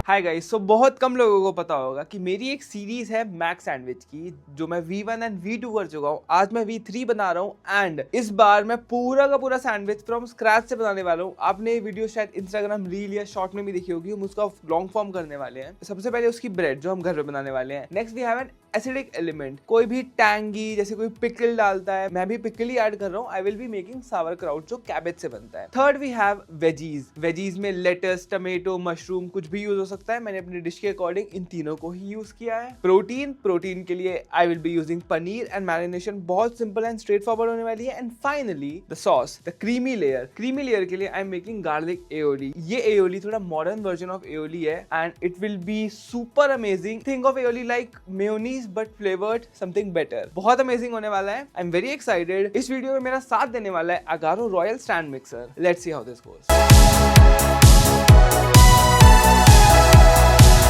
Hi guys, सो बहुत कम लोगों को पता होगा कि मेरी एक सीरीज है मैक सैंडविच की, जो मैं V1 एंड V2 कर चुका हूँ। आज मैं V3 बना रहा हूँ एंड इस बार मैं पूरा का पूरा सैंडविच फ्रॉम स्क्रैच से बनाने वाला हूँ। आपने ये वीडियो शायद इंस्टाग्राम रील या शॉर्ट में भी देखी होगी। हम उसका लॉन्ग फॉर्म करने वाले हैं। सबसे पहले उसकी ब्रेड जो हम घर पे बनाने वाले हैं। Next we have an acidic element, कोई भी टैंगी जैसे कोई पिकल डालता है, मैं भी पिकल ही ऐड कर रहा हूँ। I will be making sauerkraut जो कैबेज से बनता है। थर्ड वी हैव वेजीज में लेटस, टमेटो, मशरूम कुछ भी यूज हो सकता है। मैंने अपनी डिश के अकॉर्डिंग इन तीनों को ही यूज किया है। प्रोटीन के लिए आई will be using paneer and marination बहुत सिंपल एंड स्ट्रेट फॉरवर्ड होने वाली है। And finally the sauce, the creamy layer के लिए I am making garlic aioli. ये एओली थोड़ा मॉडर्न वर्जन ऑफ एओली है and it will be super amazing. Think of aioli like mayonnaise but flavoured something better. बहुत amazing होने वाला है। I am very excited. इस वीडियो में मेरा साथ देने वाला है Agaro royal stand mixer. Let's see how this goes.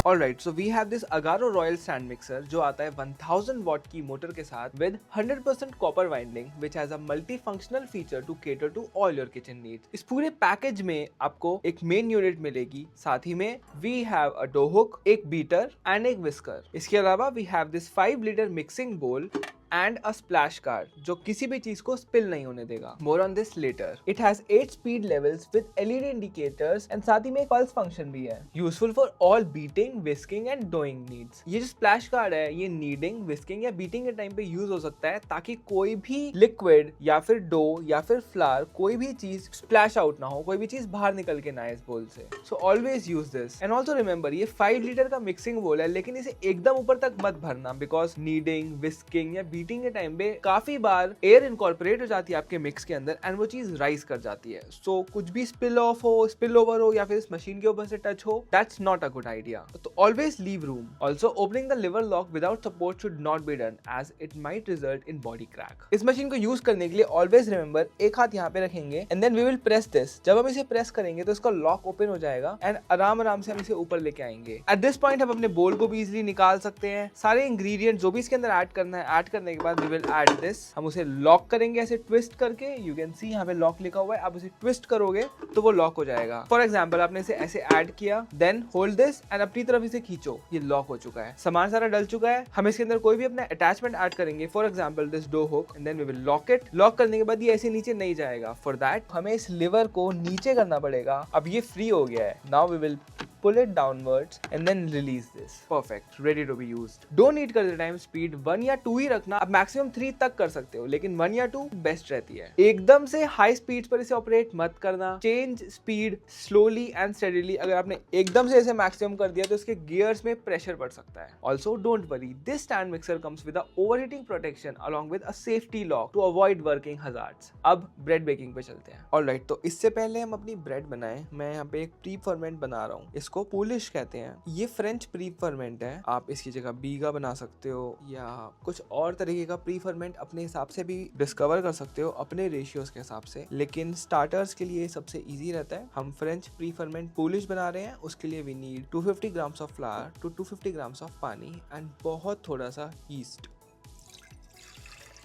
Alright, so we have this Agaro Royal Stand Mixer जो आता है 1000 watt की मोटर के साथ with 100% copper winding which has a multifunctional feature to cater to all your kitchen needs। इस पूरे package में आपको एक मेन यूनिट मिलेगी, साथ ही में we have a dough hook, एक बीटर एंड एक विस्कर। इसके अलावा we have this 5 litre mixing bowl and a splash guard जो किसी भी चीज को स्पिल नहीं होने देगा। More on this later. It has 8 speed levels with LED indicators and साथ ही में पल्स फंक्शन भी है। Useful for all beating, whisking and doing needs. ये जो स्प्लैश कार्ड है ये नीडिंग, विस्किंग या बीटिंग के टाइम पे यूज हो सकता है ताकि कोई भी लिक्विड या फिर डो या फिर फ्लावर, कोई भी चीज स्प्लैश आउट ना हो, कोई भी चीज बाहर निकल के ना आए इस बोल से। So always use this. And also remember ये 5 लीटर का मिक्सिंग बोल है, लेकिन इसे एकदम ऊपर तक मत भरना बिकॉज नीडिंग, विस्किंग या बीटिंग के टाइम पे काफी बार एयर इनकॉर्पोरेट हो जाती है आपके मिक्स के अंदर एंड वो चीज राइज कर जाती है। सो कुछ भी स्पिल ऑफ हो, स्पिल ओवर हो या फिर इस मशीन के ऊपर से टच हो, that's not a good idea. तो always leave room. Also opening the lever lock without support should not be done as it might result in body crack. इस मशीन को यूज करने के लिए ऑलवेज रिमेंबर एक हाथ यहाँ पे रखेंगे and then we will press this. जब हम इसे प्रेस करेंगे तो इसका लॉक ओपन हो जाएगा एंड आराम से हम इसे ऊपर लेके आएंगे। एट दिस पॉइंट हम अपने बोल को भी इजिली निकाल सकते हैं। सारे इंग्रेडिएंट जो भी इसके अंदर ऐड करना है, ऐड करने के बाद वी विल ऐड दिस। हम उसे लॉक करेंगे ऐसे ट्विस्ट करके। यू कैन सी यहाँ पे लॉक लिखा हुआ है। आप उसे ट्विस्ट करोगे तो वो लॉक हो जाएगा। फॉर एग्जाम्पल आपने इसे ऐसे ऐड किया, देन होल्ड दिस एंड अपनी तरफ इसे खींचो, ये लॉक हो चुका है। सामान सारा डल चुका है। हम इसके अंदर कोई भी अपना अटैचमेंट ऐड करेंगे, for example this dough hook and then we will lock it. Lock करने के बाद ये ऐसे नीचे नहीं जाएगा। फॉर दैट हमें इस लिवर को नीचे करना पड़ेगा। अब ये फ्री हो गया है। Now we will pull it downwards and then release this. Perfect, ready to be used. Don't need करते टाइम स्पीड 1 या 2 ही रखना। आप मैक्सिमम 3 तक कर सकते हो, लेकिन 1 या 2 बेस्ट रहती है। एकदम से हाई स्पीड पर इसे ऑपरेट मत करना। Change speed slowly and steadily. अगर आपने एकदम से इसे मैक्सिमम कर दिया तो इसके गियर्स में प्रेशर पड़ सकता है। Also don't worry, this stand mixer comes with overheating protection along with a safety lock to avoid working hazards. अब ब्रेड बेकिंग पे चलते हैं। ऑलराइट, तो इससे पहले हम अपनी ब्रेड बनाएं, मैं यहाँ पे एक प्री फर्मेंट बना रहा हूँ। इसको पोलिश कहते हैं। ये फ्रेंच प्री फर्मेंट है। आप इसकी जगह बीगा बना सकते हो या कुछ और तरीके का प्री फर्मेंट अपने हिसाब से भी डिस्कवर कर सकते हो, अपने रेशियोज के हिसाब से। लेकिन स्टार्टर्स के लिए सबसे इजी रहता है। हम फ्रेंच प्री फर्मेंट पोलिश बना रहे हैं, उसके लिए we need 250 grams of flour to 250 grams of pani and बहुत थोड़ा सा ईस्ट।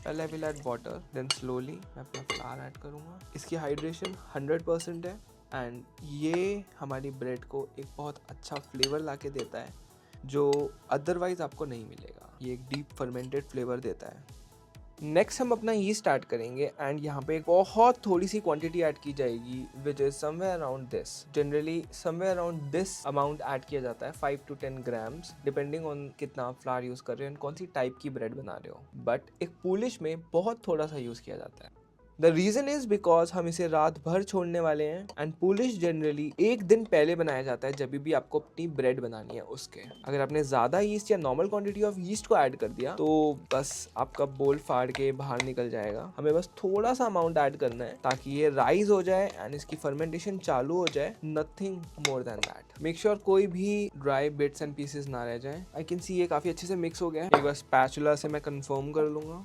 पहले I will add water, then slowly मैं अपना फ्लावर ऐड करूंगा। इसकी हाइड्रेशन 100% है एंड ये हमारी ब्रेड को एक बहुत अच्छा फ्लेवर लाके देता है जो अदरवाइज आपको नहीं मिलेगा। ये एक डीप फर्मेंटेड फ्लेवर देता है। नेक्स्ट हम अपना यीस्ट ऐड करेंगे एंड यहाँ पे बहुत थोड़ी सी क्वांटिटी ऐड की जाएगी which is somewhere around this. Generally somewhere around this amount add किया जाता है, 5 to 10 ग्राम्स, डिपेंडिंग ऑन कितना फ्लावर यूज कर रहे हो, कौन सी टाइप की ब्रेड बना रहे हो। बट एक पोलिश में बहुत थोड़ा सा यूज किया जाता है। द रीजन इज बिकॉज हम इसे रात भर छोड़ने वाले हैं एंड पोलिश जनरली एक दिन पहले बनाया जाता है जब भी आपको अपनी ब्रेड बनानी है उसके। अगर आपने ज्यादा यीस्ट या नॉर्मल क्वांटिटी ऑफ यीस्ट को ऐड कर दिया तो बस आपका बोल फाड़ के बाहर निकल जाएगा। हमें बस थोड़ा सा अमाउंट ऐड करना है ताकि ये राइज हो जाए एंड इसकी फर्मेंटेशन चालू हो जाए। Nothing more than that. Make sure कोई भी ड्राई बिट्स एंड पीसेस ना रह जाए। आई कैन सी ये काफी अच्छे से मिक्स हो गया है। एक बार स्पैचुला से मैं कंफर्म कर लूंगा।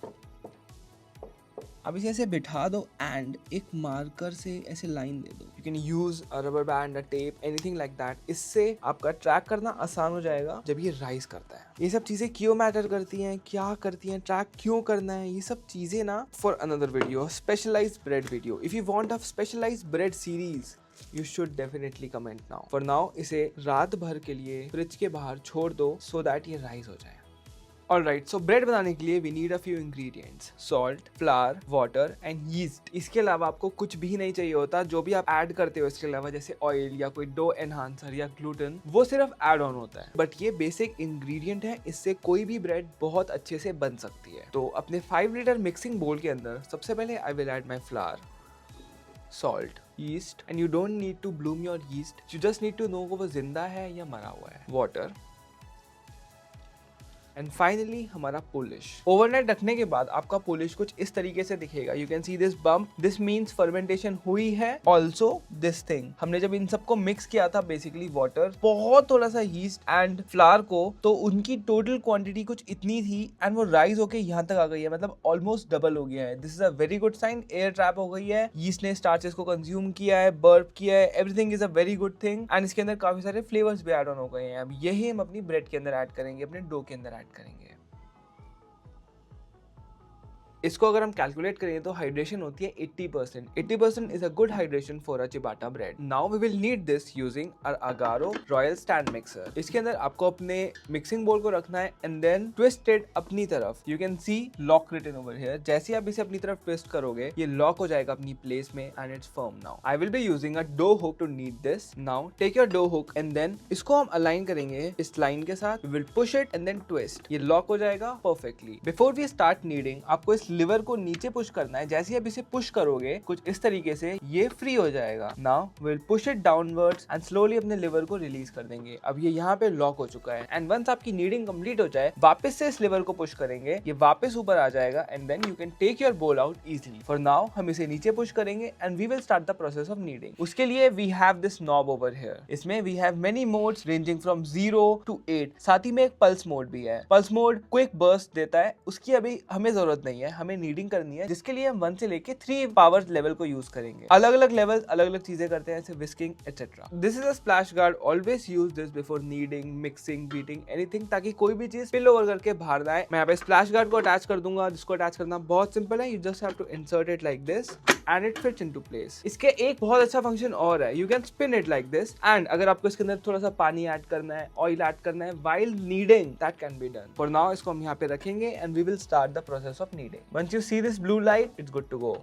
अब इसे ऐसे बिठा दो एंड एक मार्कर से ऐसे लाइन दे दो। You can use a rubber band, a tape, anything like that. इससे आपका ट्रैक करना आसान हो जाएगा जब ये राइज करता है। ये सब चीजें क्यों मैटर करती हैं, क्या करती हैं, ट्रैक क्यों करना है, ये सब चीजें ना for another video, specialised bread video. If you want a specialised bread series You should definitely comment now. For now इसे रात भर के लिए फ्रिज के बाहर छोड़ दो so that ये राइज हो जाए. Alright, so ब्रेड बनाने के लिए we need a few ingredients: salt, flour, water and yeast. इसके अलावा आपको कुछ भी नहीं चाहिए होता. जो भी आप ऐड करते हो इसके अलावा, जैसे ऑयल या कोई डो एनहांसर या ग्लूटेन, वो सिर्फ ऐड ऑन होता है. बट ये बेसिक इंग्रेडिएंट है, इससे कोई भी ब्रेड बहुत अच्छे से बन सकती है. तो अपने 5 लीटर मिक्सिंग बोल के अंदर सबसे पहले I will add my flower, salt, yeast, and you don't need to bloom your yeast. You just need to know वो जिंदा है या मरा हुआ है. Water. एंड फाइनली हमारा पोलिश. ओवरनाइट रखने के बाद आपका पोलिश कुछ इस तरीके से दिखेगा. You can see this bump. This means fermentation हुई है. ऑल्सो दिस थिंग, हमने जब इन सबको मिक्स किया था, बेसिकली वाटर, बहुत थोड़ा सा यीस्ट एंड फ्लावर को, तो उनकी टोटल क्वांटिटी कुछ इतनी थी एंड वो राइज होके यहाँ तक आ गई है. मतलब ऑलमोस्ट डबल हो गया है. This is a very good sign. Air trap हो गई है, यीस्ट ने स्टार्चेस को कंज्यूम किया है, बर्प किया है. Everything is a very good thing and इसके अंदर काफी सारे फ्लेवर्स भी ऐड ऑन हो गए हैं. अब यही हम अपनी ब्रेड के अंदर ऐड करेंगे, अपने डो के अंदर ऐड करेंगे. इसको अगर हम कैलकुलेट करें तो हाइड्रेशन होती है 80%. 80% is a good hydration for a ciabatta bread. Now we will need this using our Agaro royal stand mixer. इसके अंदर आपको अपने मिक्सिंग बोल को रखना है एंड देन ट्विस्ट इट अपनी तरफ. You can see lock written over here. जैसे आप इसे अपनी तरफ ट्विस्ट करोगे ये लॉक हो जाएगा अपनी प्लेस में and it's firm. Now I will be using a dough hook to knead this. Now take your dough hook and then इसको हम अलाइन करेंगे इस लाइन के साथ. We will push it and then twist. ये lock हो जाएगा perfectly. Before we start kneading, आपको इस लिवर को नीचे पुश करना है. जैसे आप इसे पुश करोगे कुछ इस तरीके से ये फ्री हो जाएगा. Now we will push it downwards and slowly अपने लिवर को रिलीज कर देंगे. अब ये यहाँ पे लॉक हो चुका है एंड वंस आपकी नीडिंग कंप्लीट हो जाए, वापस से इस लिवर को पुश करेंगे, ये वापस ऊपर आ जाएगा and then you can take your bowl out easily. For now हम इसे नीचे पुश करेंगे and we will start the process of kneading. उसके लिए we have this knob over here. इसमें we have many modes ranging from 0 to 8. साथ ही में एक पल्स मोड भी है. पल्स मोड क्विक बर्स्ट देता है. उसकी अभी हमें जरूरत नहीं है, हमें नीडिंग करनी है, जिसके लिए हम 1 से लेके 3 पावर लेवल को यूज करेंगे. अलग अलग लेवल अलग अलग चीजें करते हैं, जैसे whisking etcetera. This is a splash guard. Always use this before kneading, mixing, beating anything, ताकि कोई भी चीज स्पिल ओवर करके बाहर ना आए. मैं यहाँ पे स्प्लैश गार्ड को अटैच कर दूंगा, जिसको अटैच करना बहुत सिंपल है. You just have to insert it like this and it fits into place. इसके एक बहुत अच्छा फंक्शन और है. You can spin it like this and अगर आपको इसके अंदर थोड़ा सा पानी ऐड करना है, ऑयल ऐड करना है while kneading, that can be done. For now इसको हम यहाँ पे रखेंगे and we will start the process of kneading. Once you see this blue light, it's good to go.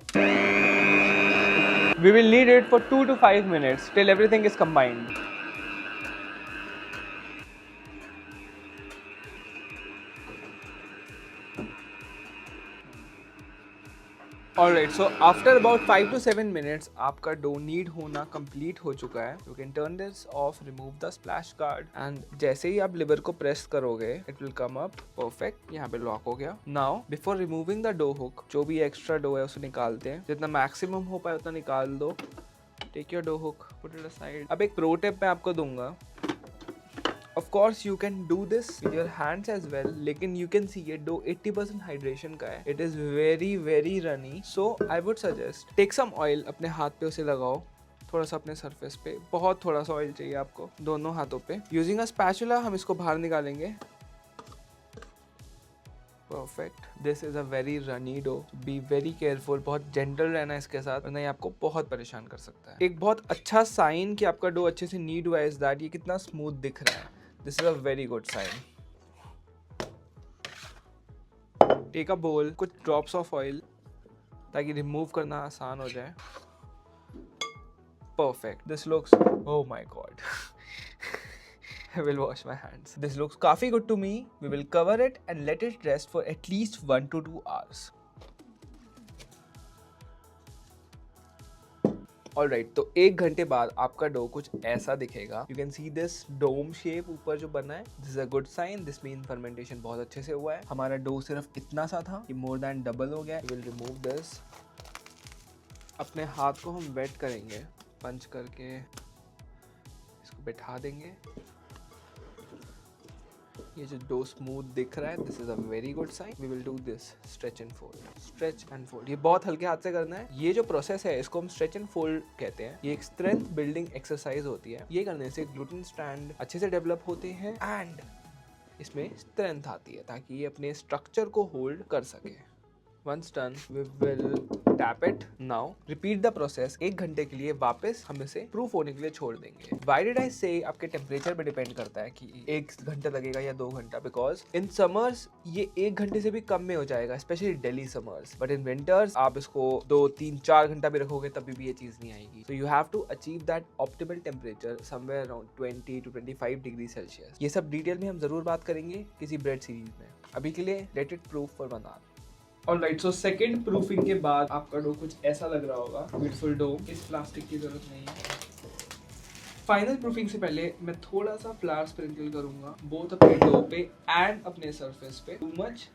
We will knead it for 2 to 5 minutes till everything is combined. Alright, so after about 5 to 7 minutes, आपका dough need होना complete हो चुका है. You can turn this off, remove the splash guard, and जैसे ही आप liver को press करोगे, it will come up perfect. यहाँ पे लॉक हो गया. Now, before removing the dough hook, जो भी एक्स्ट्रा डो है उसे निकालते हैं. जितना मैक्सिमम हो पाए उतना निकाल दो. Take your dough hook, put it aside. अब एक प्रो टिप मैं आपको दूंगा. Of course you can do this with your hands as well, लेकिन you can see ये डो 80% हाइड्रेशन का है. It is very very runny, so I would suggest take some oil. अपने हाथ पे उसे लगाओ, थोड़ा सा अपने सरफेस पे, बहुत थोड़ा सा ऑयल चाहिए आपको दोनों हाथों पे. यूजिंग अ स्पैचुला हम इसको बाहर निकालेंगे. Perfect. This is a very runny dough. Be very careful. बहुत जेंटल रहना इसके साथ, वरना ये आपको बहुत परेशान कर सकता है. एक बहुत अच्छा साइन कि आपका डो अच्छे से नीड हुआ है इज दैट ये कितना स्मूथ दिख रहा है. This is a very good sign. Take a bowl, कुछ ड्रॉप्स ऑफ ऑयल ताकि रिमूव करना आसान हो जाए. Perfect. This looks, oh my god. I will wash my hands. This looks काफी good to me. We will cover it and let it rest for at least 1 to 2 hours. Alright, तो 1 घंटे बाद आपका dough कुछ ऐसा दिखेगा. You can see this dome shape ऊपर जो बना है. This is a good sign. This means fermentation बहुत अच्छे से हुआ है. हमारा डो सिर्फ इतना सा था, ये more than double हो गया. We will remove this. अपने हाथ को हम वेट करेंगे, पंच करके इसको बैठा देंगे. ये जो डो स्मूथ दिख रहा है, this is a very good sign. We will do this stretch and fold, stretch and fold. ये बहुत हल्के हाथ से करना है. ये जो प्रोसेस है इसको हम स्ट्रेच एंड फोल्ड कहते हैं. ये एक स्ट्रेंथ बिल्डिंग एक्सरसाइज होती है. ये करने से ग्लूटेन स्ट्रैंड अच्छे से डेवलप होते हैं एंड इसमें स्ट्रेंथ आती है ताकि ये अपने स्ट्रक्चर को होल्ड कर सके. Once done, we will tap it. Now repeat the process. 1 घंटे के लिए वापस हम इसे प्रूफ होने के लिए छोड़ देंगे। व्हाई डिड आई से आपके टेम्परेचर पे डिपेंड करता है कि 1 घंटा लगेगा या 2 घंटा, बिकॉज इन समर्स ये 1 घंटे से भी कम में हो जाएगा, specially Delhi summers. But in winters आप इसको 2, 3, 4 घंटा भी रखोगे तभी भी ये चीज नहीं आएगी। So you have to achieve that optimal temperature somewhere around 20 to 25 degree Celsius. ये सब डिटेल में हम जरूर बात करेंगे किसी ब्रेड सीरीज में। अभी के लिए let it proof for 1 hour। Alright, so second proofing के बाद आपका डो कुछ ऐसा लग रहा होगा। Beautiful dough. इस प्लास्टिक की जरूरत नहीं है। फाइनल प्रूफिंग से पहले मैं थोड़ा सा फ्लावर स्प्रिंकल करूंगा बोथ अपने डो पे एंड अपने सरफेस पे। टू मच,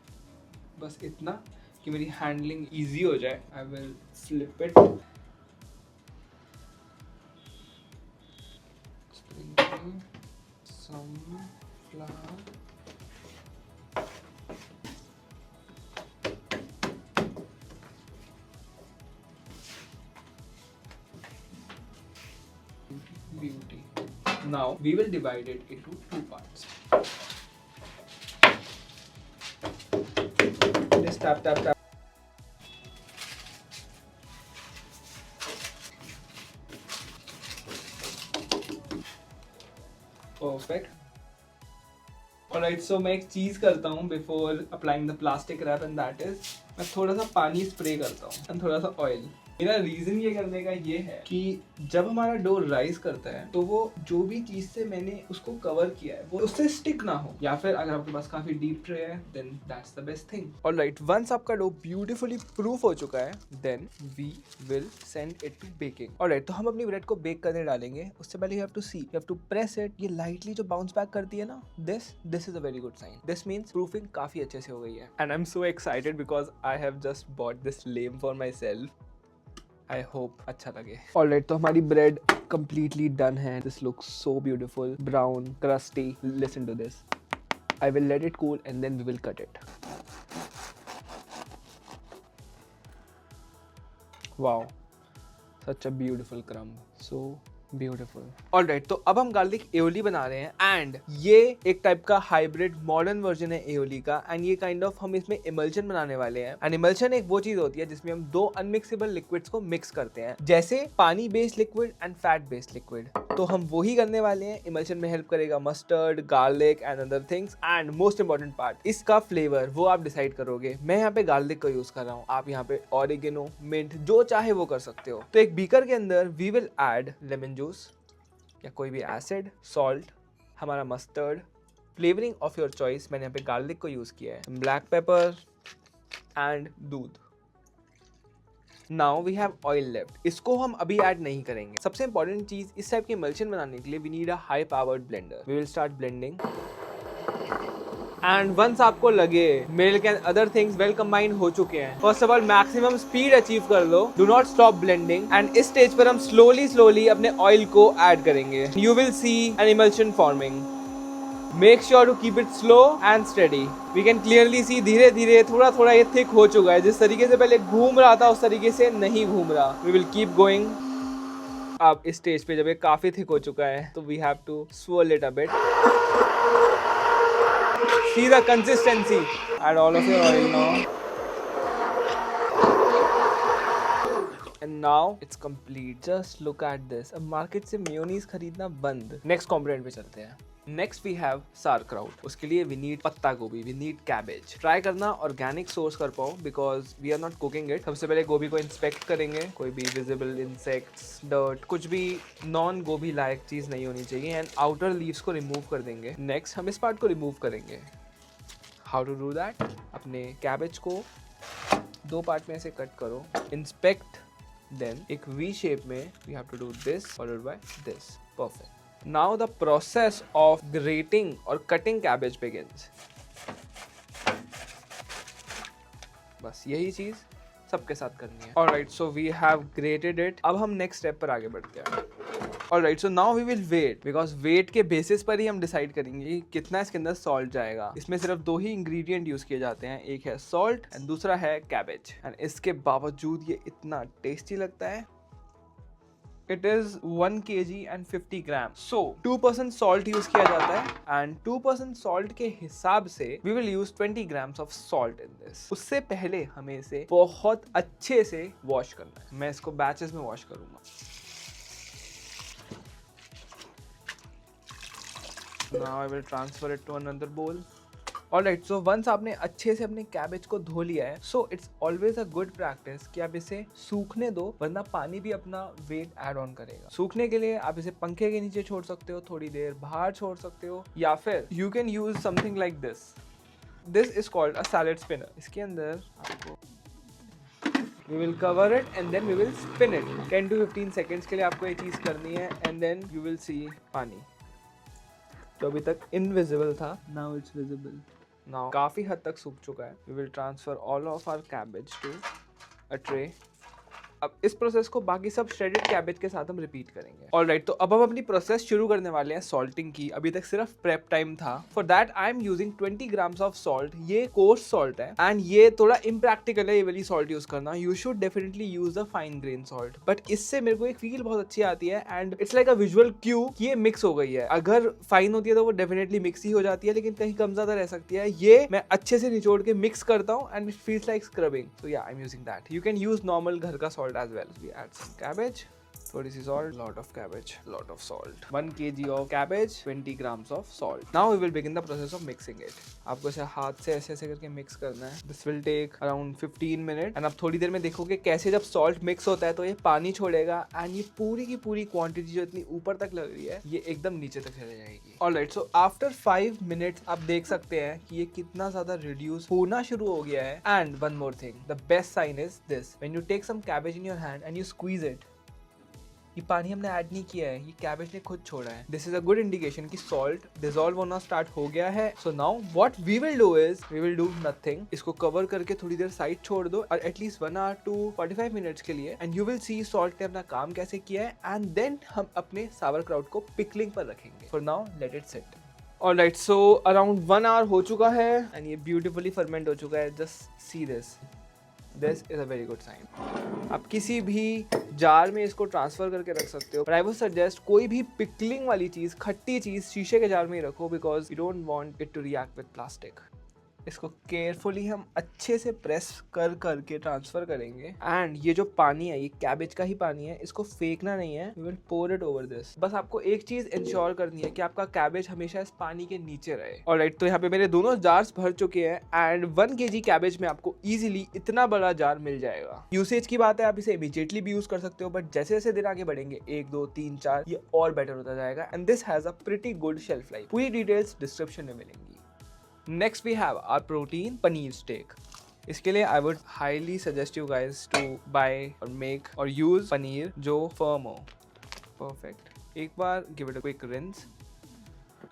बस इतना कि मेरी हैंडलिंग इजी हो जाए। I will flip it, sprinkle some flour. Beauty. Now we will divide it into 2 parts. Just tap tap tap. Perfect. Alright, so मैं एक चीज करता हूँ before applying the plastic wrap, and that is मैं थोड़ा सा पानी स्प्रे करता हूँ and थोड़ा सा ऑयल। मेरा रीजन ये करने का ये है कि जब हमारा डो राइज करता है तो वो जो भी चीज से मैंने उसको कवर किया है वो उससे स्टिक ना हो, या फिर अगर आपके पास काफी डीप ट्रे है then that's the best thing. Alright, once आपका डो ब्यूटीफुली प्रूफ हो चुका है then we will send it to baking. Alright, तो हम अपनी ब्रेड को बेक करने डालेंगे। उससे पहले you have to see, you have to press it. ये लाइटली जो बाउंस बैक करती है ना, this is a very good sign. This means proofing काफी अच्छे से हो गई है। And I am so excited because I have just bought this lame for myself. I hope अच्छा लगे। ऑलराइट, तो हमारी ब्रेड कंप्लीटली डन है। This looks so beautiful, brown, crusty. Listen to this. I will let it cool and then we will cut it. Wow, such a beautiful crumb, so beautiful. Alright, तो अब हम garlic aioli बना रहे हैं and ये एक type का hybrid modern version है एओली का। एंड ये काइंड ऑफ हम इसमें इमल्शन बनाने वाले हैं। एंड इमल्शन एक वो चीज होती है जिसमें हम 2 अनमिक्सेबल लिक्विड्स को मिक्स करते हैं, जैसे पानी based liquid and fat based liquid. तो हम वही करने वाले हैं। इमल्शन में हेल्प करेगा mustard, garlic and other things. And most important part, इसका फ्लेवर वो आप डिसाइड करोगे। मैं यहाँ पे गार्लिक का यूज कर रहा हूँ, आप यहाँ पे ऑरिगेनो, मिंट, जो चाहे वो कर सकते हो। तो एक बीकर के अंदर we will add lemon juice या कोई भी एसिड, सॉल्ट, हमारा mustard, flavouring of your choice. मैंने यहाँ पे गार्लिक को यूज किया है, ब्लैक पेपर एंड दूध। Now we have oil left. इसको हम अभी ऐड नहीं करेंगे। सबसे इंपॉर्टेंट चीज, इस टाइप के इमल्शन बनाने के लिए we need a high powered blender. We will start blending and once आपको लगे milk and other things well combined हो चुके हैं, first of all maximum speed achieve कर लो। Do not stop blending. And इस स्टेज पर हम स्लोली अपने ऑयल को ऐड करेंगे। You will see an emulsion forming. Make sure to keep it slow and steady. We can clearly see धीरे धीरे थोड़ा ये थिक हो चुका है। जिस तरीके से पहले घूम रहा था उस तरीके से नहीं घूम रहा। We will keep going. अब इस स्टेज पे जब ये काफी थिक हो चुका है तो we have to swirl it a bit. See the consistency. Add all of your oil now. And now it's complete. Just look at this. अब मार्केट से मेयोनीज खरीदना बंद। नेक्स्ट कॉम्पोनेंट पे चलते हैं। Next we have sauerkraut। उसके लिए we need पत्ता गोभी, वी नीड कैबेज। ट्राई करना ऑर्गेनिक सोर्स कर पाओ because we are not cooking it. सबसे पहले गोभी को इंस्पेक्ट करेंगे, कोई भी विजिबल इंसेक्ट्स, डर्ट, कुछ भी नॉन गोभी लायक चीज नहीं होनी चाहिए। एंड आउटर लीव्स को रिमूव कर देंगे। नेक्स्ट हम इस पार्ट को रिमूव करेंगे। How to do that? अपने कैबेज को 2 पार्ट में ऐसे कट करो, इंस्पेक्ट, देन एक वी शेप में we have to do this followed by this. Perfect. Now the process of grating or cutting cabbage begins. बस यही चीज सबके साथ करनी है। Alright, so we have grated it. अब हम नेक्स्ट स्टेप पर आगे बढ़ते हैं। Alright, so now we will wait because weight के बेसिस पर ही हम डिसाइड करेंगे कि कितना इसके अंदर सॉल्ट जाएगा। इसमें सिर्फ 2 ही इंग्रेडिएंट यूज किए जाते हैं, एक है सॉल्ट एंड दूसरा है कैबेज। एंड इसके बावजूद ये इतना टेस्टी लगता है। It is 1 kg and 50 gram. So 2% salt use किया जाता है एंड 2% सॉल्ट के हिसाब से we will use 20 grams of salt in this. उससे पहले हमें इसे बहुत अच्छे से वॉश करना है. मैं इसको बैचेस में वॉश करूंगा. Now I will transfer it to another bowl. Alright, so once आपने अच्छे से अपने कैबेज को धो लिया है, so it's always a good practice कि आप इसे सूखने दो, वरना पानी भी अपना वेट ऐड ऑन करेगा. सूखने के लिए आप इसे पंखे के नीचे छोड़ सकते हो, थोड़ी देर बाहर छोड़ सकते हो, या फिर you can use something like this. This is called a salad spinner. इसके अंदर आपको We will cover it and then we will spin it. 10 to 15 seconds के लिए आपको ये चीज़ करनी है and then you will see पानी. तो अभी तक इनविजिबल था, now it's visible. Now काफी हद तक सूख चुका है. We will transfer all of our cabbage to a tray. अब इस प्रोसेस को बाकी सब श्रेडेड कैबेज के साथ हम रिपीट करेंगे. ऑलराइट, तो अब हम अपनी प्रोसेस शुरू करने वाले हैं सॉल्टिंग की. अभी तक सिर्फ प्रेप टाइम था. For that I am using 20 grams of salt. ये कोर्स सॉल्ट है एंड ये थोड़ा इम्प्रैक्टिकल है ये वाली सॉल्ट यूज करना. You should definitely use the fine grain salt, but इससे मेरे को एक फील बहुत अच्छी आती है and it's like a visual Q कि ये मिक्स हो गई है. अगर फाइन होती है तो वो डेफिनेटली मिक्स ही हो जाती है, लेकिन कहीं कम ज्यादा रह सकती है. ये मैं अच्छे से निचोड़ के मिक्स करता हूँ and it feels like scrubbing. So yeah I am using that. You can use normal घर का salt as well. We add some cabbage, थोड़ी सी salt, lot of cabbage, lot of salt. 1 kg of cabbage, 20 grams of salt. Now we will begin the process of mixing it. आपको इसे हाथ से ऐसे ऐसे करके मिक्स करना है. This will take around 15 minutes. And आप थोड़ी देर में देखोगे कैसे जब salt मिक्स होता है तो ये पानी छोड़ेगा एंड ये पूरी की पूरी क्वांटिटी जो इतनी ऊपर तक लग रही है ये एकदम नीचे तक चले जाएगी. Alright, so after 5 minutes आप देख सकते हैं कि ये कितना ज्यादा रिड्यूस होना शुरू हो गया है. And one more thing, the best sign is this. When you take some cabbage in your hand and you squeeze it, ये पानी हमने ऐड नहीं किया है, ये कैबेज ने खुद छोड़ा है. This is a good indication कि सॉल्ट डिसॉल्व होना स्टार्ट हो गया है. So now what we will do is we will do nothing. इसको कवर करके थोड़ी देर साइड छोड़ दो और एटलीस्ट 1 hour to 45 मिनट्स के लिए, and you will C salt ने अपना काम कैसे किया है. एंड देन हम अपने सावर क्राउट को पिकलिंग पर रखेंगे. For now let it set. Alright, so around 1 hour हो चुका है एंड ये ब्यूटीफुली फर्मेंट हो चुका है. Just see this. This is a very good sign. आप किसी भी जार में इसको ट्रांसफर करके रख सकते हो. आई वुड सजेस्ट कोई भी पिकलिंग वाली चीज, खट्टी चीज शीशे के जार में ही रखो, because you don't want it to react with plastic. इसको केयरफुली हम अच्छे से प्रेस कर करके ट्रांसफर करेंगे. एंड ये जो पानी है ये कैबेज का ही पानी है, इसको फेंकना नहीं है. We will pour it over this. बस आपको एक चीज इंश्योर करनी है कि आपका कैबेज हमेशा इस पानी के नीचे रहे. ऑलराइट, तो यहाँ पे मेरे दोनों जार्स भर चुके हैं एंड 1 kg कैबेज में आपको इजीली इतना बड़ा जार मिल जाएगा. यूसेज की बात है, आप इसे इमीडिएटली भी यूज कर सकते हो, बट जैसे जैसे दिन आगे बढ़ेंगे 1 2 3 4 ये और बेटर होता जाएगा. And this has a pretty good shelf life. पूरी डिटेल्स डिस्क्रिप्शन में मिलेंगी. Next we have our protein paneer steak. इसके लिए I would highly suggest you guys to buy or make or use paneer जो firm हो. Perfect. एक बार give it a quick rinse.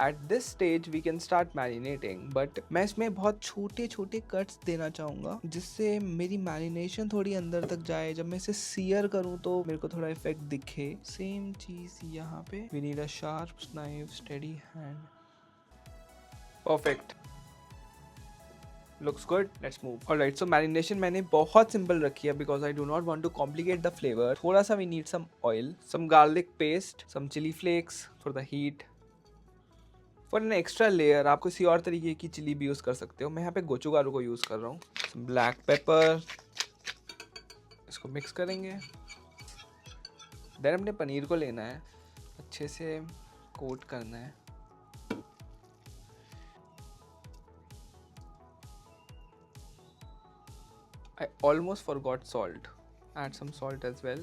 At this stage we can start marinating, but मैं इसमें बहुत छोटे छोटे cuts देना चाहूँगा जिससे मेरी marination थोड़ी अंदर तक जाए. जब मैं इसे sear करूँ तो मेरे को थोड़ा effect दिखे. Same चीज़ यहाँ पे. We need a sharp knife, steady hand. Perfect. Looks good. Let's move. Alright, so marination मैंने बहुत simple रखी है because I do not want to complicate the flavor. थोड़ा सा we need some oil, some garlic paste, some chili flakes for the heat. For an extra layer आप किसी और तरीके की चिली भी यूज़ कर सकते हो. मैं यहाँ पे गोचुगारू को यूज़ कर रहा हूँ. Some black pepper. इसको मिक्स करेंगे. Then अपने पनीर को लेना है, अच्छे से कोट करना है. I almost forgot salt. Add some salt as well.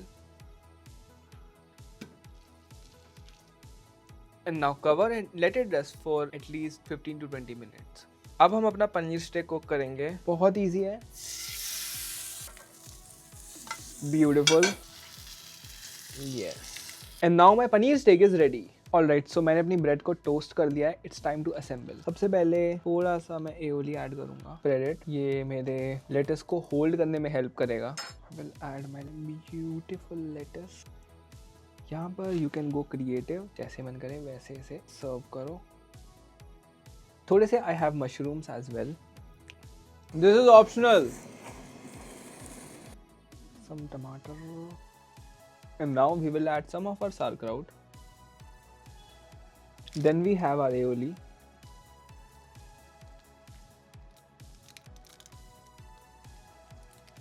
And now cover and let it rest for at least 15 to 20 minutes. अब हम अपना पनीर स्टेक कुक करेंगे. बहुत इजी है. Beautiful. Yes. And now my paneer steak is ready. Alright, so मैंने अपनी bread को toast कर लिया है. It's time to assemble. सबसे पहले थोड़ा सा मैं एओली ऐड करूँगा. Spread it. ये मेरे लेटस को होल्ड करने में हेल्प करेगा. I will add my beautiful lettuce. यहाँ पर यू कैन गो क्रिएटिव, जैसे मन करे वैसे इसे सर्व करो. थोड़े से I have mushrooms as well. This is optional. Some tamatar. And now we will add some of our sauerkraut. Then we have our aioli.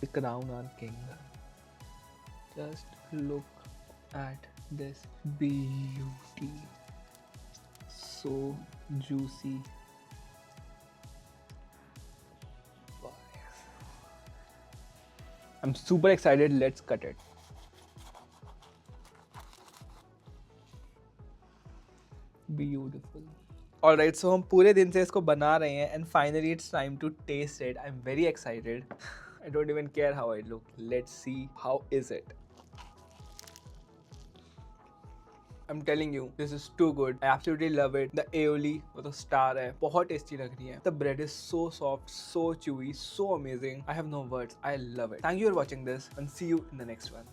We crown our king. Just look at this beauty. So juicy. I'm super excited. Let's cut it. Beautiful. Alright, so हम पूरे दिन से इसको बना रहे हैं and finally it's time to taste it. I'm very excited. I don't even care how I look. Let's see how is it. I'm telling you, this is too good. I absolutely love it. The aioli वो तो star है, बहुत tasty लग रही है. The bread is so soft, so chewy, so amazing. I have no words. I love it. Thank you for watching this and see you in the next one.